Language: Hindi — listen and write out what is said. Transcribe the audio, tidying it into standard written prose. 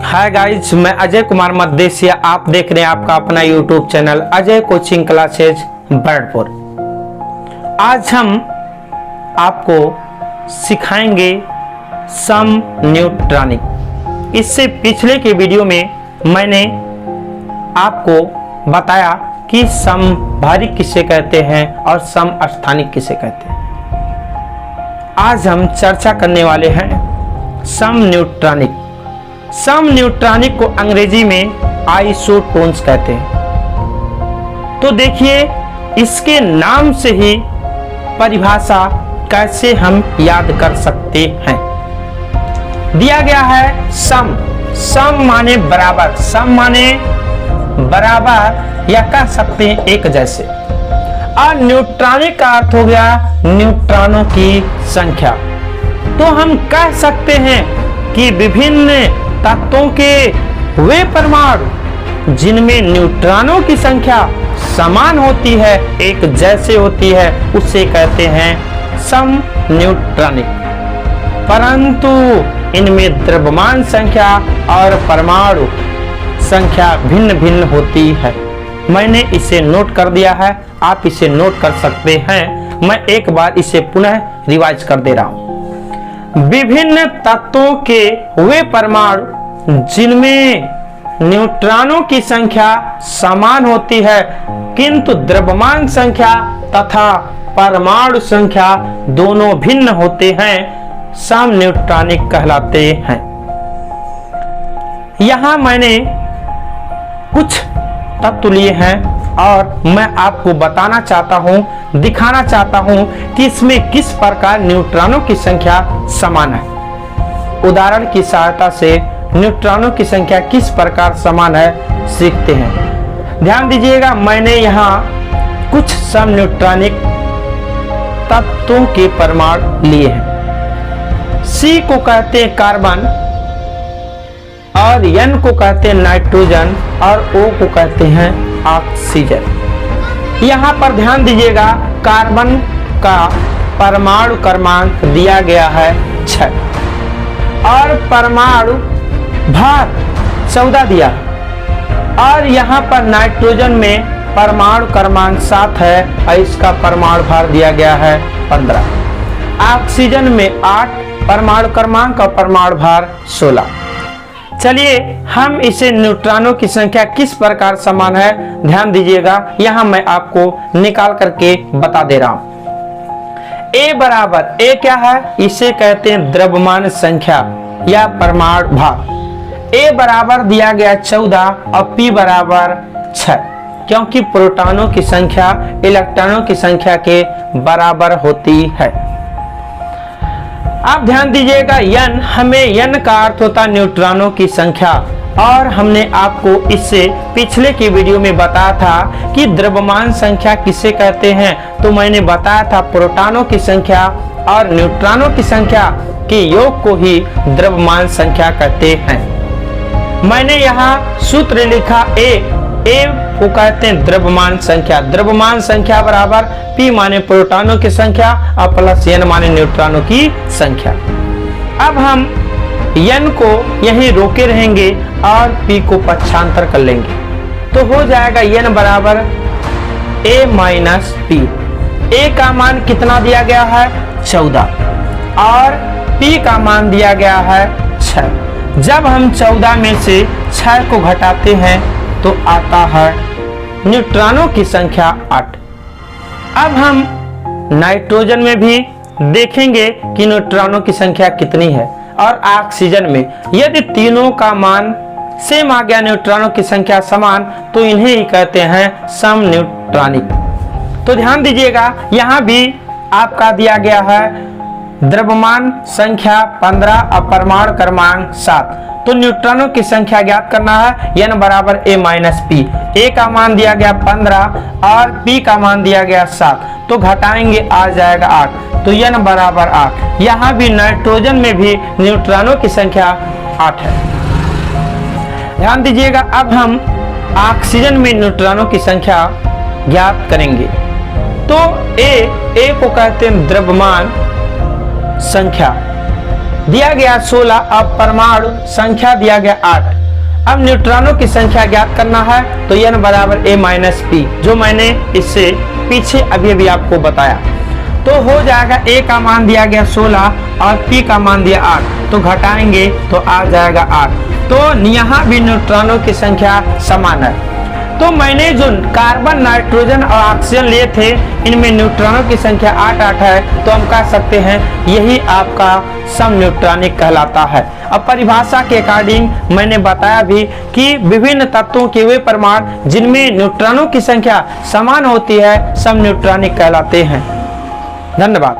हाय गाइज, मैं अजय कुमार मद्देसिया। आप देख रहे हैं आपका अपना YouTube channel Ajay coaching classes Birdpur. आज हम आपको सिखाएंगे सम न्यूट्रॉनिक। इससे पिछले के वीडियो में मैंने आपको बताया कि सम भारिक किसे कहते हैं और सम स्थानिक किसे कहते हैं। आज हम चर्चा करने वाले हैं सम न्यूट्रॉनिक। सम न्यूट्रॉनिक को अंग्रेजी में आइसोटोन्स कहते हैं। तो देखिए, इसके नाम से ही परिभाषा कैसे हम याद कर सकते हैं। दिया गया है सम। सम माने बराबर, सम माने बराबर या कह सकते हैं एक जैसे। और न्यूट्रॉनिक का अर्थ हो गया न्यूट्रॉनों की संख्या। तो हम कह सकते हैं कि विभिन्न तत्वों के वे परमाणु जिनमें न्यूट्रॉनों की संख्या समान होती है, एक जैसे होती है, उसे कहते हैं सम न्यूट्रॉनिक। परंतु इनमें द्रव्यमान संख्या और परमाणु संख्या भिन्न भिन्न होती है। मैंने इसे नोट कर दिया है, आप इसे नोट कर सकते हैं। मैं एक बार इसे पुनः रिवाइज कर दे रहा हूं। विभिन्न तत्वों के वे परमाणु जिनमें न्यूट्रॉनों की संख्या समान होती है, किंतु द्रव्यमान संख्या तथा परमाणु संख्या दोनों भिन्न होते हैं, सम न्यूट्रॉनिक कहलाते हैं। यहां मैंने कुछ तत्व लिए हैं और मैं आपको बताना चाहता हूं, दिखाना चाहता हूं कि इसमें किस प्रकार न्यूट्रॉनों की संख्या समान है। उदाहरण की सहायता से न्यूट्रॉनों की संख्या किस प्रकार समान है सीखते हैं। ध्यान दीजिएगा, मैंने यहाँ कुछ सम न्यूट्रॉनिक तत्वों के परमाणु लिए हैं। C को कहते हैं कार्बन और N को कहते हैं नाइट्रोजन और O को कहते हैं ऑक्सीजन। यहाँ पर ध्यान दीजिएगा, कार्बन का परमाणु क्रमांक दिया गया है 6 और परमाणु भार 14 दिया। और यहाँ पर नाइट्रोजन में परमाणु क्रमांक 7 है और इसका परमाणु भार दिया गया है 15। ऑक्सीजन में 8 परमाणु क्रमांक और परमाणु भार 16। चलिए हम इसे न्यूट्रॉनों की संख्या किस प्रकार समान है ध्यान दीजिएगा। यहां मैं आपको निकाल करके बता दे रहा हूं। ए बराबर, ए क्या है, इसे कहते हैं द्रव्यमान संख्या या परमाणु भार। ए बराबर दिया गया 14 और P बराबर 6, क्योंकि प्रोटॉनों की संख्या इलेक्ट्रॉनों की संख्या के बराबर होती है। आप ध्यान दीजिएगा, N हमें N का अर्थ होता है न्यूट्रॉनों की संख्या। और हमने आपको इससे पिछले की वीडियो में बताया था कि द्रव्यमान संख्या किसे कहते हैं। तो मैंने बताया था प्रोटॉनों की संख्या और न्यूट्रॉनों की संख्या के योग को ही द्रव्यमान संख्या कहते हैं। मैंने यहाँ सूत्र लिखा ए को कहते हैं द्रव्यमान संख्या। द्रव्यमान संख्या बराबर P माने प्रोटॉनों की संख्या और प्लस N माने न्यूट्रॉनों की संख्या। अब हम N को यहीं रोके रहेंगे और P को पक्षांतर कर लेंगे, तो हो जाएगा N बराबर A माइनस P। A का मान कितना दिया गया है 14 और P का मान दिया गया है 6। जब हम 14 में से 6 को घटाते हैं तो आता है न्यूट्रॉनों की संख्या 8। अब हम नाइट्रोजन में भी देखेंगे कि न्यूट्रॉनों की संख्या कितनी है और ऑक्सीजन में। यदि तीनों का मान सेम आ गया, न्यूट्रॉनों की संख्या समान, तो इन्हें ही कहते हैं सम न्यूट्रॉनिक। तो ध्यान दीजिएगा, यहाँ भी आपका दिया गया है द्रव्यमान संख्या 15 और परमाणु क्रमांक 7। तो न्यूट्रॉनों की संख्या ज्ञात करना है। N बराबर A माइनस P। A का मान दिया गया 15 और P का मान दिया गया 7, तो घटाएंगे आ जाएगा 8। तो N बराबर 8। यहाँ भी नाइट्रोजन में भी न्यूट्रॉनों की संख्या 8 है। ध्यान दीजिएगा, अब हम ऑक्सीजन में न्यूट्रॉनों की संख्या ज्ञात करेंगे। तो A को कहते हैं द्रव्यमान संख्या दिया गया 16 अब परमाणु संख्या दिया गया 8। अब न्यूट्रॉनों की संख्या ज्ञात करना है तो n बराबर a माइनस पी, जो मैंने इससे पीछे अभी आपको बताया। तो हो जाएगा a का मान दिया गया 16 और p का मान दिया 8, तो घटाएंगे तो आ जाएगा 8। तो यहाँ भी न्यूट्रॉनों की संख्या समान है। तो मैंने जो कार्बन, नाइट्रोजन और ऑक्सीजन लिए थे, इनमें न्यूट्रॉनों की संख्या 8 है, तो हम कह सकते हैं यही आपका सम न्यूट्रॉनिक कहलाता है। अब परिभाषा के अकॉर्डिंग मैंने बताया भी कि विभिन्न तत्वों के वे परमाणु जिनमें न्यूट्रॉनों की संख्या समान होती है सम न्यूट्रॉनिक कहलाते हैं। धन्यवाद।